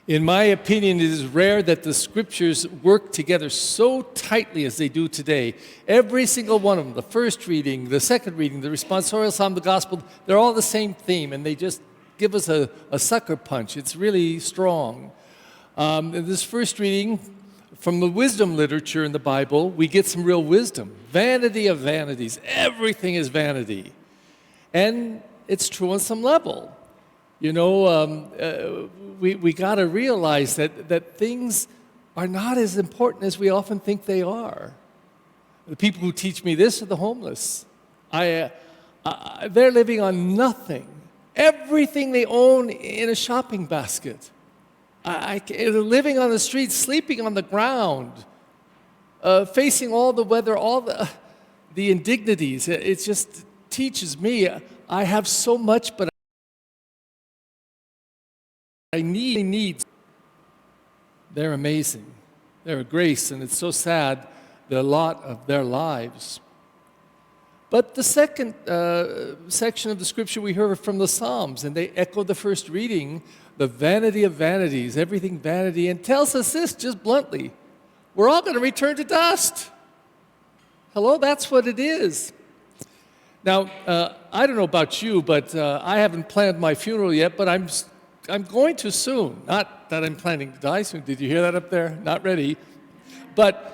In my opinion, it is rare that the scriptures work together so tightly as they do today. Every single one of them, the first reading, the second reading, the responsorial psalm, the gospel, they're all the same theme, and they just give us a sucker punch. It's really strong. In this first reading, from the wisdom literature in the Bible, we get some real wisdom. Vanity of vanities. Everything is vanity. And it's true on some level. You know, we got to realize that things are not as important as we often think they are. The people who teach me this are the homeless. They're living on nothing. Everything they own in a shopping basket. They're living on the streets, sleeping on the ground, facing all the weather, all the indignities. It just teaches me I have so much, but I need. They're amazing. They're a grace, and it's so sad, the lot of their lives. But the second section of the scripture we heard from the Psalms, and they echo the first reading, the vanity of vanities, everything vanity, and tells us this just bluntly: we're all going to return to dust. Hello, that's what it is. Now, I don't know about you, but I haven't planned my funeral yet, but I'm going to soon. Not that I'm planning to die soon. Did you hear that up there? Not ready. But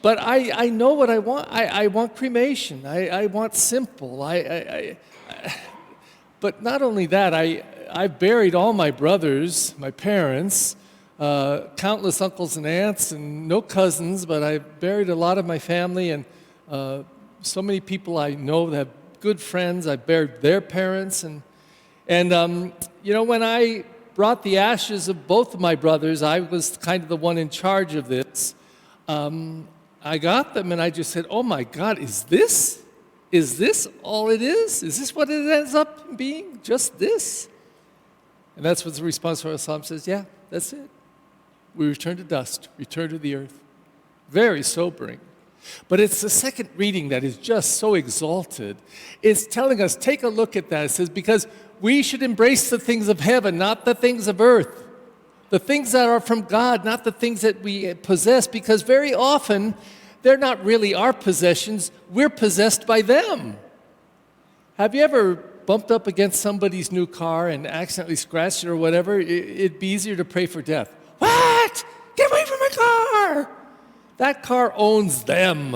I know what I want. I want cremation. I want simple. But not only that, I've buried all my brothers, my parents, countless uncles and aunts, and no cousins, but I buried a lot of my family, and so many people I know that have good friends. I buried their parents, and you know, when I brought the ashes of both of my brothers, I was kind of the one in charge of this. I got them, and I just said, "Oh my God, is this all it is? Is this what it ends up being? Just this?" And that's what the responsorial psalm says. Yeah, that's it. We return to dust, return to the earth. Very sobering. But it's the second reading that is just so exalted. It's telling us, take a look at that. It says, because we should embrace the things of heaven, not the things of earth. The things that are from God, not the things that we possess, because very often they're not really our possessions. We're possessed by them. Have you ever bumped up against somebody's new car and accidentally scratched it or whatever? It'd be easier to pray for death. What? Get away from my car! That car owns them.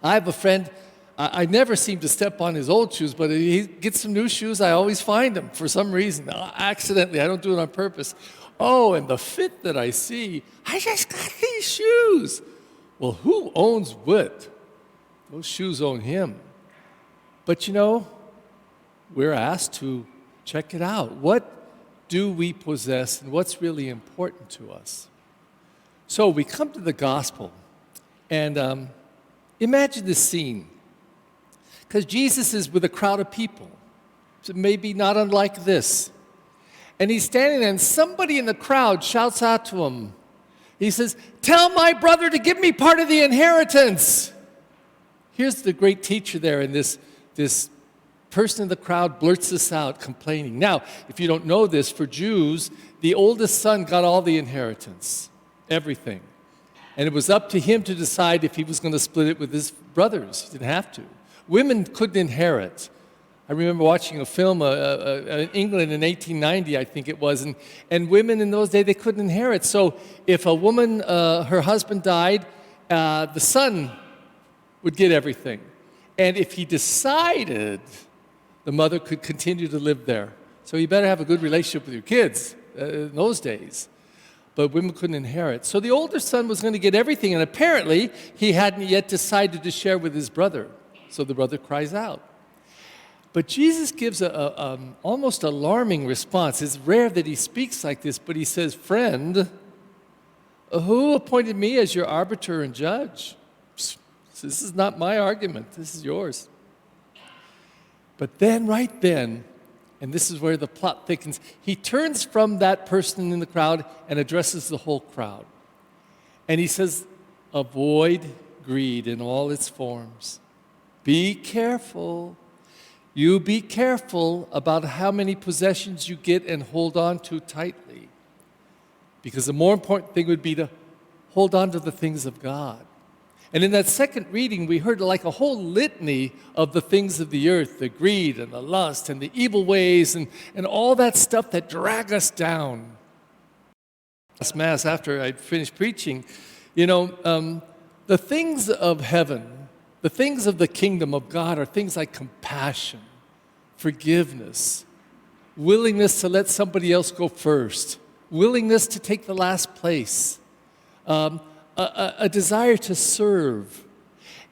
I have a friend, I never seem to step on his old shoes, but he gets some new shoes, I always find them for some reason. Accidentally, I don't do it on purpose. Oh, and the fit that I see, I just got these shoes. Well, who owns what? Those shoes own him. But you know, we're asked to check it out. What do we possess, and what's really important to us? So we come to the gospel, and imagine this scene. Because Jesus is with a crowd of people, so maybe not unlike this. And he's standing there, and somebody in the crowd shouts out to him. He says, "Tell my brother to give me part of the inheritance." Here's the great teacher there, and this person in the crowd blurts this out, complaining. Now, if you don't know this, for Jews, the oldest son got all the inheritance, everything. And it was up to him to decide if he was going to split it with his brothers. He didn't have to. Women couldn't inherit. I remember watching a film in England in 1890, I think it was, and women in those days, they couldn't inherit. So if a woman, her husband died, the son would get everything. And if he decided, the mother could continue to live there. So you better have a good relationship with your kids in those days. But women couldn't inherit. So the older son was going to get everything, and apparently he hadn't yet decided to share with his brother. So the brother cries out. But Jesus gives an almost alarming response. It's rare that he speaks like this, but he says, "Friend, who appointed me as your arbiter and judge?" This is not my argument. This is yours. But then, right then, and this is where the plot thickens, he turns from that person in the crowd and addresses the whole crowd. And he says, "Avoid greed in all its forms. Be careful. You be careful about how many possessions you get and hold on to tightly. because the more important thing would be to hold on to the things of God. And in that second reading, we heard like a whole litany of the things of the earth, the greed and the lust and the evil ways and all that stuff that drag us down. Last Mass, after I'd finished preaching, the things of heaven, the things of the kingdom of God are things like compassion, forgiveness, willingness to let somebody else go first, willingness to take the last place, a desire to serve.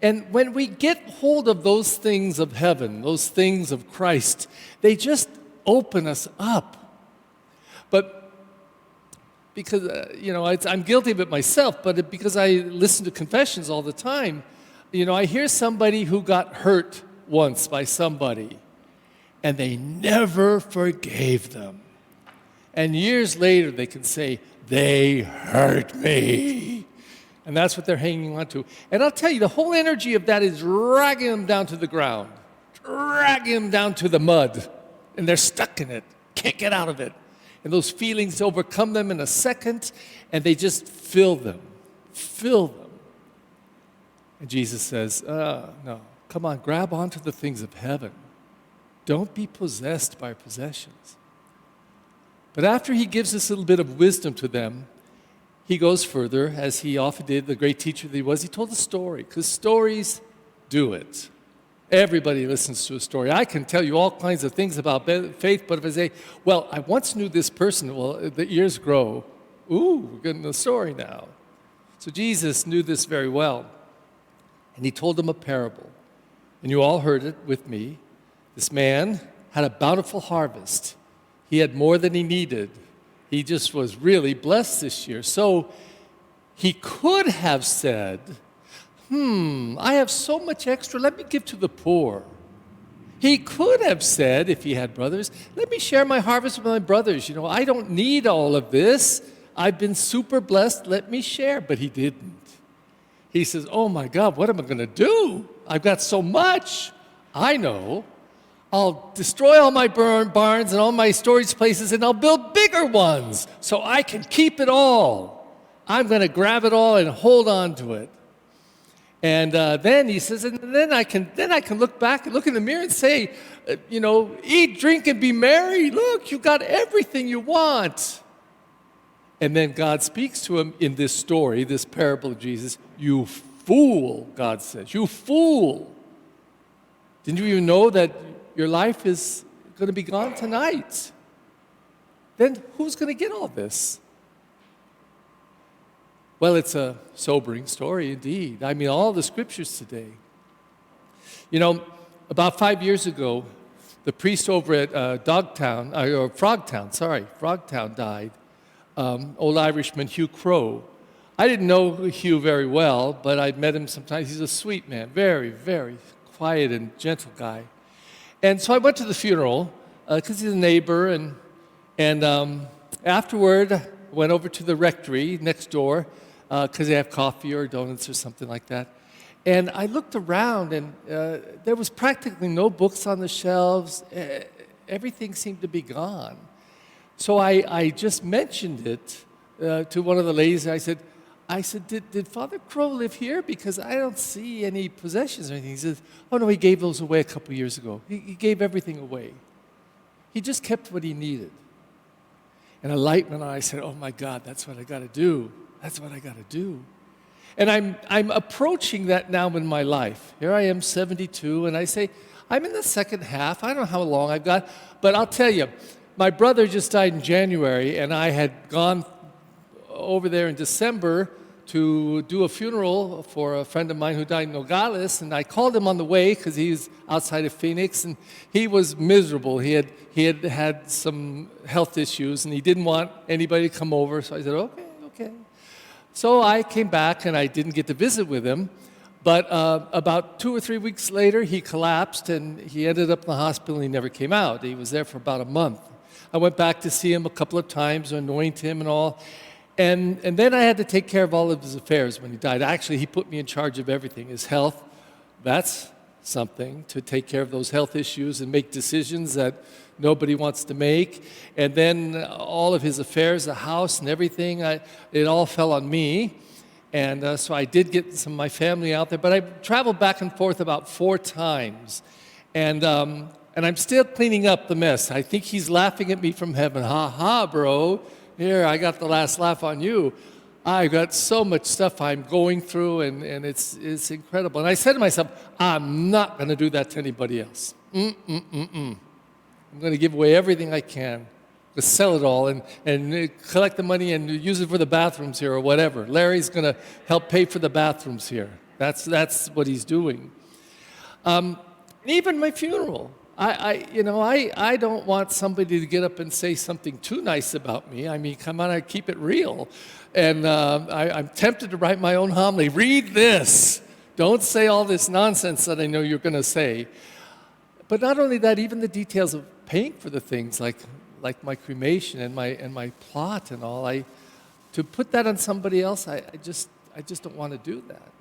And when we get hold of those things of heaven, those things of Christ, they just open us up. But because, I'm guilty of it myself, but because I listen to confessions all the time, I hear somebody who got hurt once by somebody, and they never forgave them. And years later, they can say, they hurt me. And that's what they're hanging on to. And I'll tell you, the whole energy of that is dragging them down to the ground, dragging them down to the mud. And they're stuck in it, can't get out of it. And those feelings overcome them in a second, and they just fill them. And Jesus says, no, come on, grab onto the things of heaven. Don't be possessed by possessions. But after he gives this little bit of wisdom to them, he goes further, as he often did, the great teacher that he was. He told a story, because stories do it. Everybody listens to a story. I can tell you all kinds of things about faith, but if I say, well, I once knew this person, well, the ears grow. Ooh, we're getting a story now. So Jesus knew this very well, and he told them a parable. And you all heard it with me. This man had a bountiful harvest. He had more than he needed. He just was really blessed this year. So he could have said, I have so much extra, let me give to the poor. He could have said, if he had brothers, let me share my harvest with my brothers. I don't need all of this. I've been super blessed, let me share. But he didn't. He says, oh my God, what am I going to do? I've got so much. I know. I'll destroy all my barns and all my storage places, and I'll build bigger ones so I can keep it all. I'm going to grab it all and hold on to it. And then he says, and then I can look back and look in the mirror and say, eat, drink, and be merry. Look, you got everything you want. And then God speaks to him in this story, this parable of Jesus. You fool, God says. You fool. Didn't you even know that your life is going to be gone tonight? Then who's going to get all this? Well, it's a sobering story indeed. I mean, all the scriptures today. About 5 years ago, the priest over at Frogtown died. Old Irishman Hugh Crow. I didn't know Hugh very well, but I'd met him sometimes. He's a sweet man, very, very quiet and gentle guy. And so I went to the funeral because he's a neighbor, and afterward I went over to the rectory next door because they have coffee or donuts or something like that. And I looked around, and there was practically no books on the shelves. Everything seemed to be gone. So I just mentioned it to one of the ladies. I said, did Father Crow live here? Because I don't see any possessions or anything. He says, oh no, he gave those away a couple years ago. He gave everything away. He just kept what he needed. And a light went on. I said, oh my God, that's what I got to do. That's what I got to do. And I'm approaching that now in my life. Here I am, 72, and I say, I'm in the second half. I don't know how long I've got, but I'll tell you, my brother just died in January, and I had gone over there in December to do a funeral for a friend of mine who died in Nogales, and I called him on the way because he's outside of Phoenix, and he was miserable. He had some health issues, and he didn't want anybody to come over, so I said, okay. So I came back, and I didn't get to visit with him, but about 2 or 3 weeks later, he collapsed, and he ended up in the hospital, and he never came out. He was there for about a month. I went back to see him a couple of times, anoint him and all. And then I had to take care of all of his affairs when he died. Actually, he put me in charge of everything. His health, that's something to take care of those health issues and make decisions that nobody wants to make. And then all of his affairs, the house and everything, it all fell on me. And so I did get some of my family out there, but I traveled back and forth about 4 times. And I'm still cleaning up the mess. I think he's laughing at me from heaven. Ha ha, bro. Here, I got the last laugh on you. I've got so much stuff I'm going through, and it's incredible. And I said to myself, I'm not going to do that to anybody else. I'm going to give away everything I can, to sell it all and collect the money and use it for the bathrooms here or whatever. Larry's going to help pay for the bathrooms here. That's what he's doing. And even my funeral. I don't want somebody to get up and say something too nice about me. I mean, come on, I keep it real. And I'm tempted to write my own homily. Read this. Don't say all this nonsense that I know you're going to say. But not only that, even the details of paying for the things like my cremation and my plot and all. To put that on somebody else, I just don't want to do that.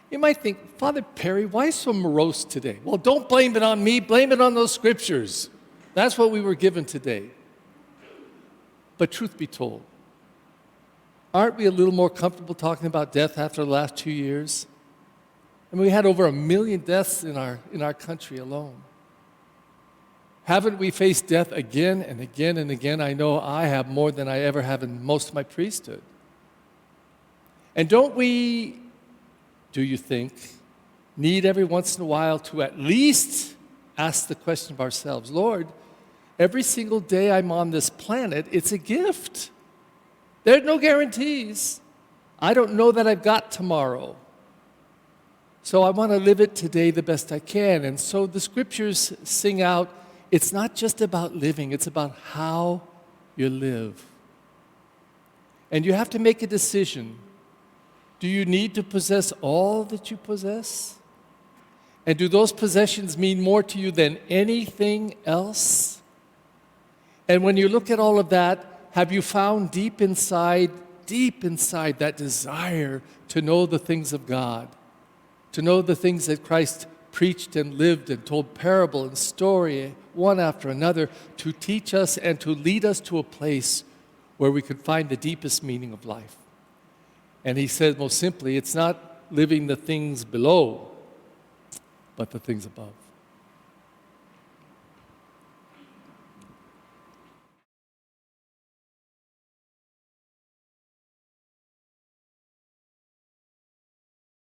You might think, Father Perry, why so morose today? Well, don't blame it on me. Blame it on those scriptures. That's what we were given today. But truth be told, aren't we a little more comfortable talking about death after the last 2 years? I mean, we had over 1 million deaths in our country alone. Haven't we faced death again and again and again? I know I have more than I ever have in most of my priesthood. And don't we, do you think, need every once in a while to at least ask the question of ourselves, Lord, every single day I'm on this planet, it's a gift. There are no guarantees. I don't know that I've got tomorrow. So I want to live it today the best I can. And so the scriptures sing out, it's not just about living, it's about how you live. And you have to make a decision. Do you need to possess all that you possess? And do those possessions mean more to you than anything else? And when you look at all of that, have you found deep inside that desire to know the things of God, to know the things that Christ preached and lived and told parable and story, one after another, to teach us and to lead us to a place where we could find the deepest meaning of life? And he said most simply, it's not living the things below, but the things above.